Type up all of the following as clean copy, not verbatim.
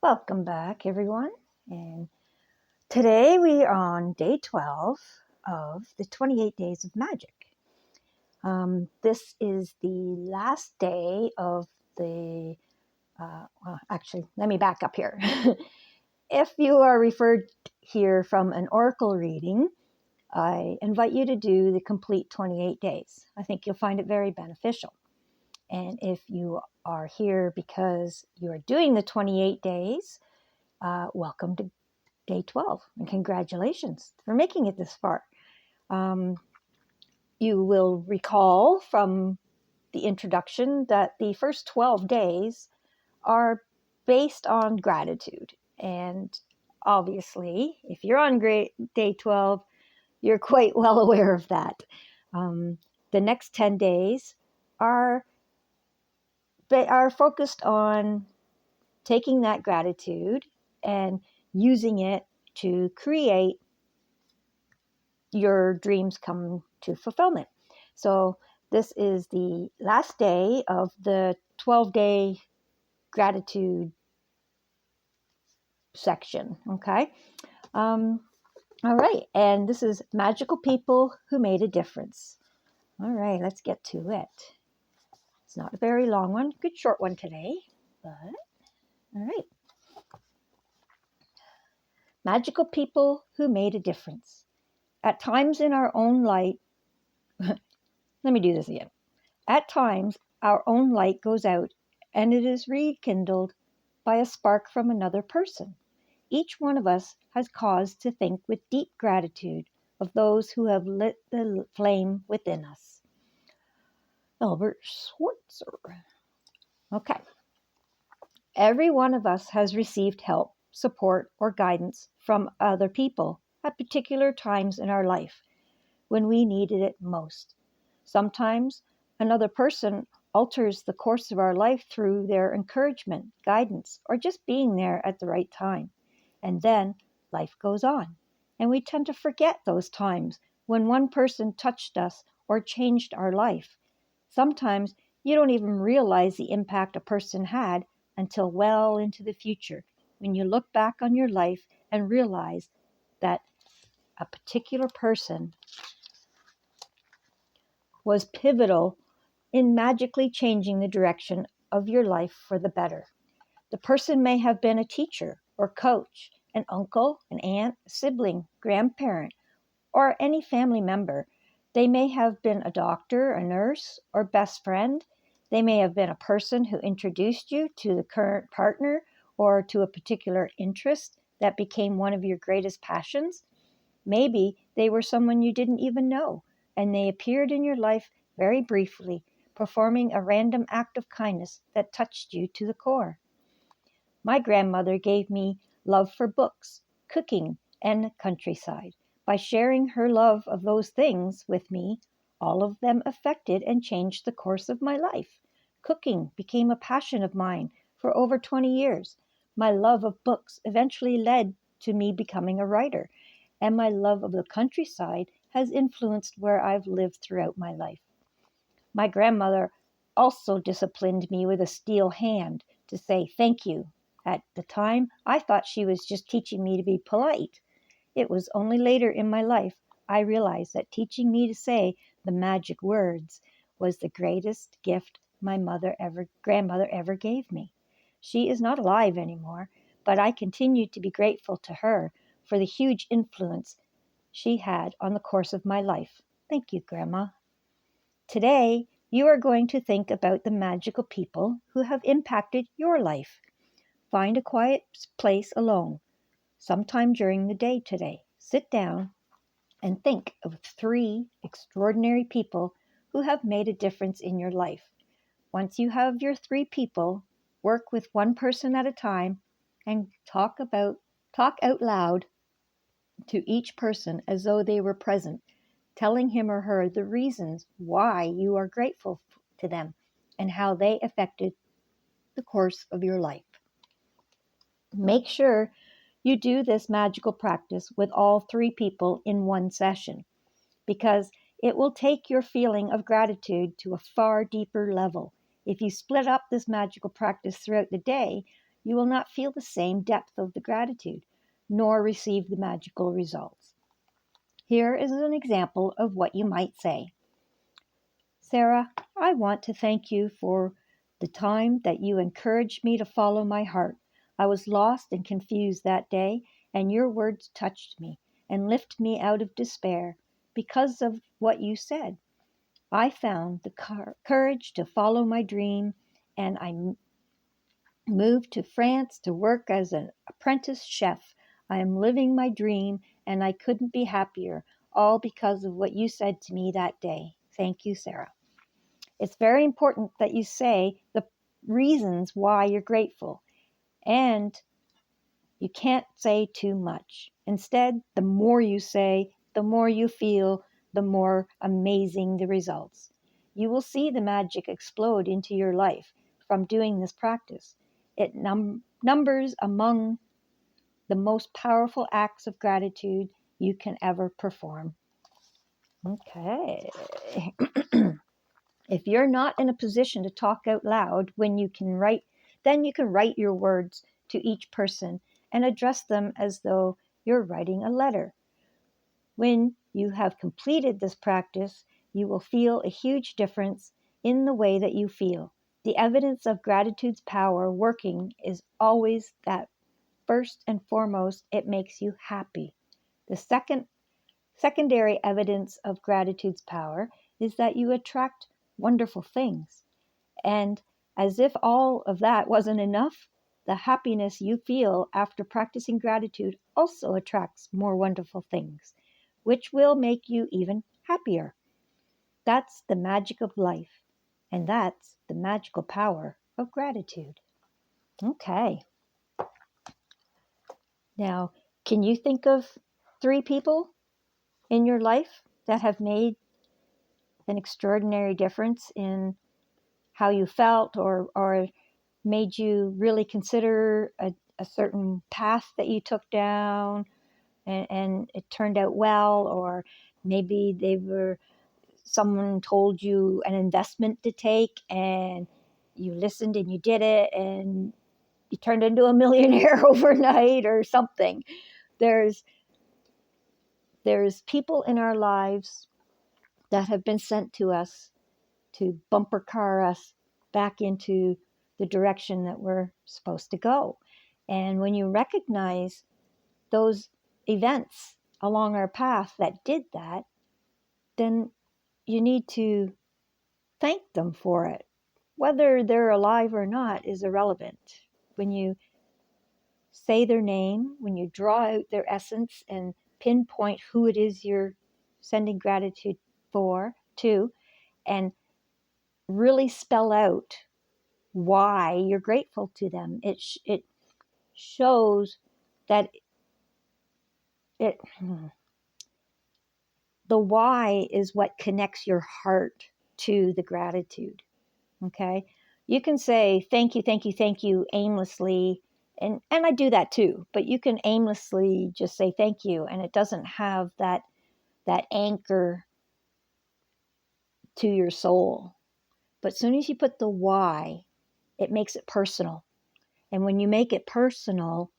Welcome back, everyone. And today we are on day 12 of the 28 Days of Magic. This is the last day of the, actually, let me back up here. If you are referred here from an oracle reading, I invite you to do the complete 28 days. I think you'll find it very beneficial. And if you are here because you are doing the 28 days, welcome to day 12 and congratulations for making it this far. You will recall from the introduction that the first 12 days are based on gratitude. And obviously, if you're on day 12, you're quite well aware of that. The next 10 days are focused on taking that gratitude and using it to create your dreams come to fulfillment. So this is the last day of the 12-day gratitude section. Okay. All right. And this is Magical People Who Made a Difference. All right. Let's get to it. It's not a very long one. Good short one today. But all right. Magical People Who Made a Difference. At times in our own light, let me do this again. At times, our own light goes out and it is rekindled by a spark from another person. Each one of us has cause to think with deep gratitude of those who have lit the flame within us. Albert Schweitzer. Okay. Every one of us has received help, support, or guidance from other people at particular times in our life when we needed it most. Sometimes another person alters the course of our life through their encouragement, guidance, or just being there at the right time. And then life goes on. And we tend to forget those times when one person touched us or changed our life. Sometimes you don't even realize the impact a person had until well into the future, when you look back on your life and realize that a particular person was pivotal in magically changing the direction of your life for the better. The person may have been a teacher or coach, an uncle, an aunt, a sibling, grandparent, or any family member. They may have been a doctor, a nurse, or best friend. They may have been a person who introduced you to the current partner or to a particular interest that became one of your greatest passions. Maybe they were someone you didn't even know, and they appeared in your life very briefly, performing a random act of kindness that touched you to the core. My grandmother gave me love for books, cooking, and countryside. By sharing her love of those things with me, all of them affected and changed the course of my life. Cooking became a passion of mine for over 20 years. My love of books eventually led to me becoming a writer, and my love of the countryside has influenced where I've lived throughout my life. My grandmother also disciplined me with a steel hand to say thank you. At the time, I thought she was just teaching me to be polite. It was only later in my life I realized that teaching me to say the magic words was the greatest gift my grandmother ever gave me. She is not alive anymore, but I continue to be grateful to her for the huge influence she had on the course of my life. Thank you, Grandma. Today, you are going to think about the magical people who have impacted your life. Find a quiet place alone, sometime during the day today. Sit down and think of 3 extraordinary people who have made a difference in your life. Once you have your 3 people, work with one person at a time and talk out loud to each person as though they were present, telling him or her the reasons why you are grateful to them and how they affected the course of your life. Make sure you do this magical practice with all 3 people in one session, because it will take your feeling of gratitude to a far deeper level. If you split up this magical practice throughout the day, you will not feel the same depth of the gratitude, nor receive the magical results. Here is an example of what you might say. Sarah, I want to thank you for the time that you encouraged me to follow my heart. I was lost and confused that day, and your words touched me and lifted me out of despair because of what you said. I found the courage to follow my dream, and I moved to France to work as an apprentice chef. I am living my dream, and I couldn't be happier, all because of what you said to me that day. Thank you, Sarah. It's very important that you say the reasons why you're grateful, and you can't say too much. Instead, the more you say, the more you feel, the more amazing the results. You will see the magic explode into your life from doing this practice. It numbers among the most powerful acts of gratitude you can ever perform. Okay. If you're not in a position to talk out loud when you can write, then you can write your words to each person and address them as though you're writing a letter. When you have completed this practice, you will feel a huge difference in the way that you feel. The evidence of gratitude's power working is always that first and foremost, it makes you happy. The secondary evidence of gratitude's power is that you attract wonderful things. And as if all of that wasn't enough, the happiness you feel after practicing gratitude also attracts more wonderful things, which will make you even happier. That's the magic of life, and that's the magical power of gratitude. Okay. Now, can you think of 3 people in your life that have made an extraordinary difference in how you felt, or made you really consider a certain path that you took down, and it turned out well? Or maybe someone told you an investment to take and you listened and you did it and you turned into a millionaire overnight or something. There's people in our lives that have been sent to us to bumper car us back into the direction that we're supposed to go. And when you recognize those events along our path that did that, then you need to thank them for it. Whether they're alive or not is irrelevant. When you say their name, when you draw out their essence and pinpoint who it is you're sending gratitude to, and really spell out why you're grateful to them, it shows that it the why is what connects your heart to the gratitude. Okay, you can say thank you, thank you, thank you aimlessly, and I do that too, but you can aimlessly just say thank you, and it doesn't have that anchor to your soul. But as soon as you put the why, it makes it personal. And when you make it personal,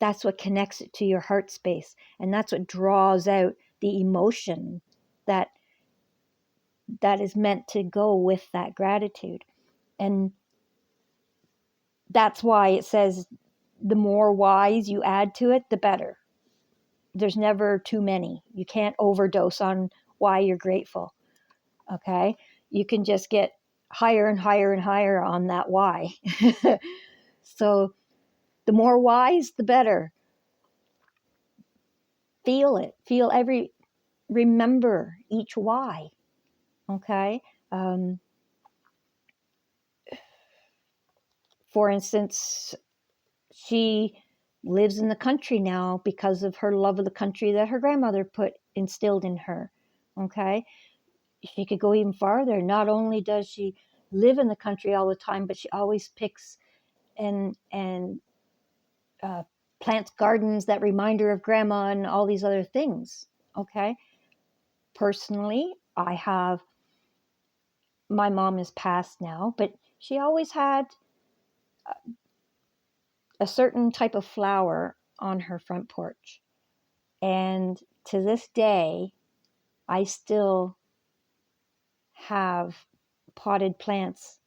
that's what connects it to your heart space, and that's what draws out the emotion that is meant to go with that gratitude. And that's why it says the more whys you add to it, the better. There's never too many. You can't overdose on why you're grateful. Okay? You can just get higher and higher and higher on that why. So the more whys, the better. Feel it. Remember each why. Okay? For instance, she lives in the country now because of her love of the country that her grandmother instilled in her. Okay? She could go even farther. Not only does she live in the country all the time, but she always picks and plants gardens that remind her of grandma and all these other things. Okay? Personally, my mom is passed now, but she always had a certain type of flower on her front porch. And to this day, I still have potted plants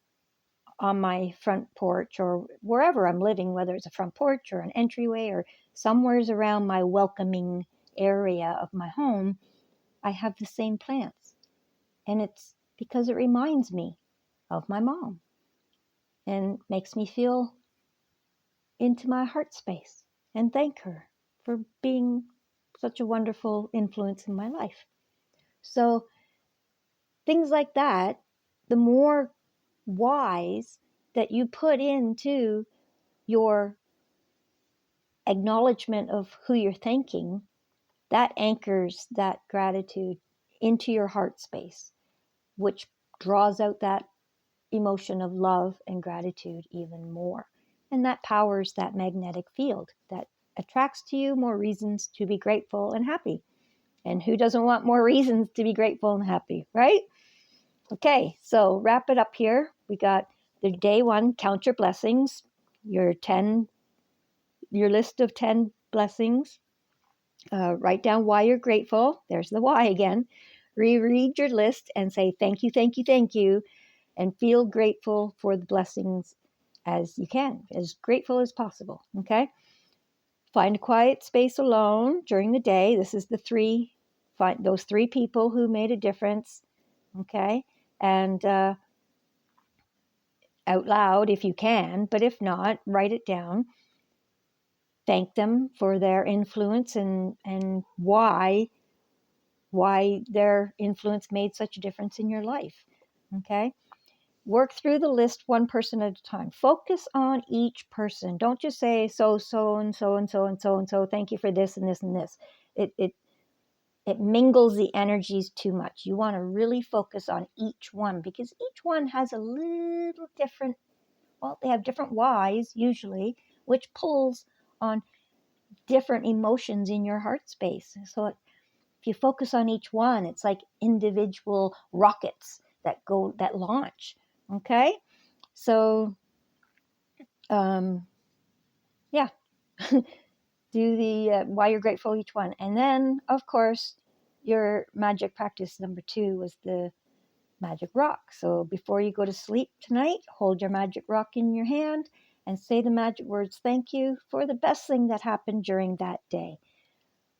on my front porch or wherever I'm living, whether it's a front porch or an entryway or somewheres around my welcoming area of my home. I have the same plants. And it's because it reminds me of my mom and makes me feel into my heart space and thank her for being such a wonderful influence in my life. So things like that, the more whys that you put into your acknowledgement of who you're thanking, that anchors that gratitude into your heart space, which draws out that emotion of love and gratitude even more. And that powers that magnetic field that attracts to you more reasons to be grateful and happy. And who doesn't want more reasons to be grateful and happy, right? Okay, so wrap it up here. We got the day one, count your blessings, your list of 10 blessings. Write down why you're grateful. There's the why again. Reread your list and say thank you, thank you, thank you, and feel grateful for the blessings as you can, as grateful as possible. Okay. Find a quiet space alone during the day. This is find those 3 people who made a difference. Okay. And out loud if you can, but if not, write it down. Thank them for their influence and why their influence made such a difference in your life. Okay. Work through the list one person at a time. Focus on each person. Don't just say so and so and so and so and so. Thank you for this and this and this. It mingles the energies too much. You want to really focus on each one because each one has a little different. Well, they have different whys usually, which pulls on different emotions in your heart space. So if you focus on each one, it's like individual rockets that launch. Okay. So, yeah, do the why you're grateful each one. And then, of course, your magic practice number 2 was the magic rock. So before you go to sleep tonight, hold your magic rock in your hand and say the magic words, thank you for the best thing that happened during that day.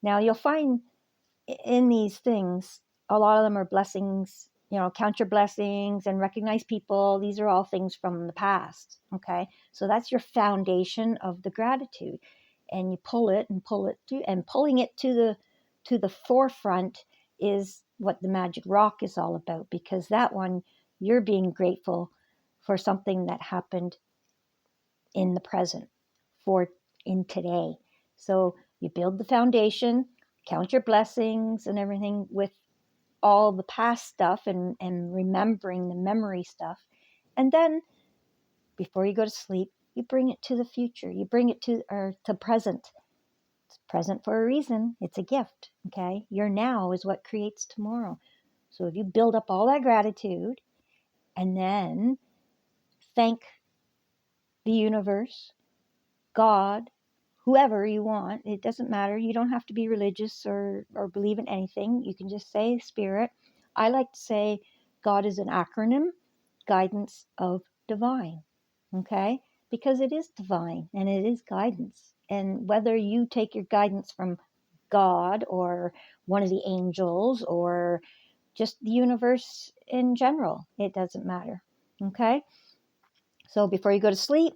Now, you'll find in these things, a lot of them are blessings, count your blessings and recognize people. These are all things from the past. Okay. So that's your foundation of the gratitude. And you pull it and pulling it to the forefront is what the magic rock is all about, because that one, you're being grateful for something that happened in the present, for in today. So you build the foundation, count your blessings and everything with all the past stuff and remembering the memory stuff. And then before you go to sleep, you bring it to the future. You bring it to present. It's present for a reason. It's a gift. Okay. Your now is what creates tomorrow. So if you build up all that gratitude and then thank the universe, God, whoever you want, it doesn't matter. You don't have to be religious or believe in anything. You can just say spirit. I like to say God is an acronym, guidance of divine. Okay? Because it is divine and it is guidance. And whether you take your guidance from God or one of the angels or just the universe in general, it doesn't matter. Okay? So before you go to sleep,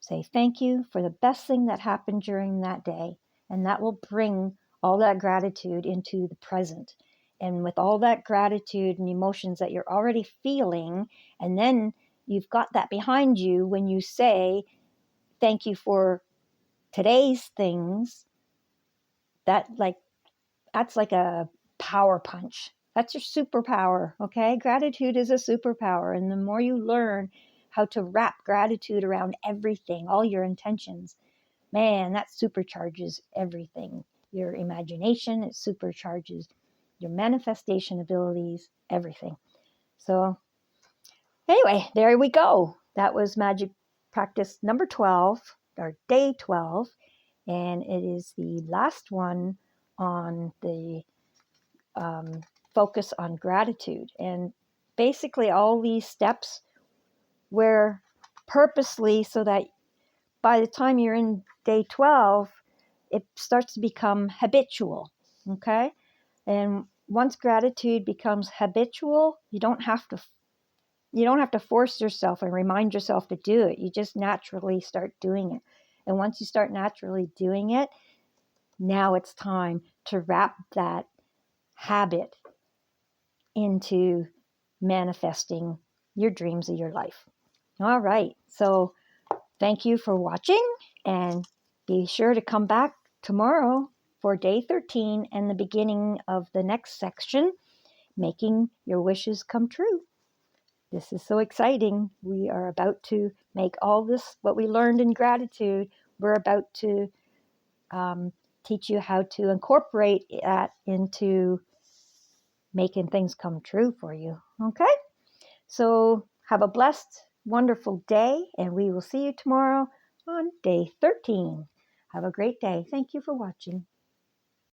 say thank you for the best thing that happened during that day. And that will bring all that gratitude into the present. And with all that gratitude and emotions that you're already feeling, and then you've got that behind you when you say thank you for today's things, that's like a power punch. That's your superpower, okay? Gratitude is a superpower. And the more you learn how to wrap gratitude around everything, all your intentions, man, that supercharges everything. Your imagination, it supercharges your manifestation abilities, everything. So anyway, there we go. That was magic practice number 12. or day 12, and it is the last one on the focus on gratitude. And basically, all these steps were purposely so that by the time you're in day 12, it starts to become habitual. Okay. And once gratitude becomes habitual, you don't have to force yourself and remind yourself to do it. You just naturally start doing it. And once you start naturally doing it, now it's time to wrap that habit into manifesting your dreams of your life. All right. So thank you for watching, and be sure to come back tomorrow for day 13 and the beginning of the next section, making your wishes come true. This is so exciting. We are about to make all this, what we learned in gratitude, we're about to teach you how to incorporate that into making things come true for you. Okay? So have a blessed, wonderful day, and we will see you tomorrow on day 13. Have a great day. Thank you for watching.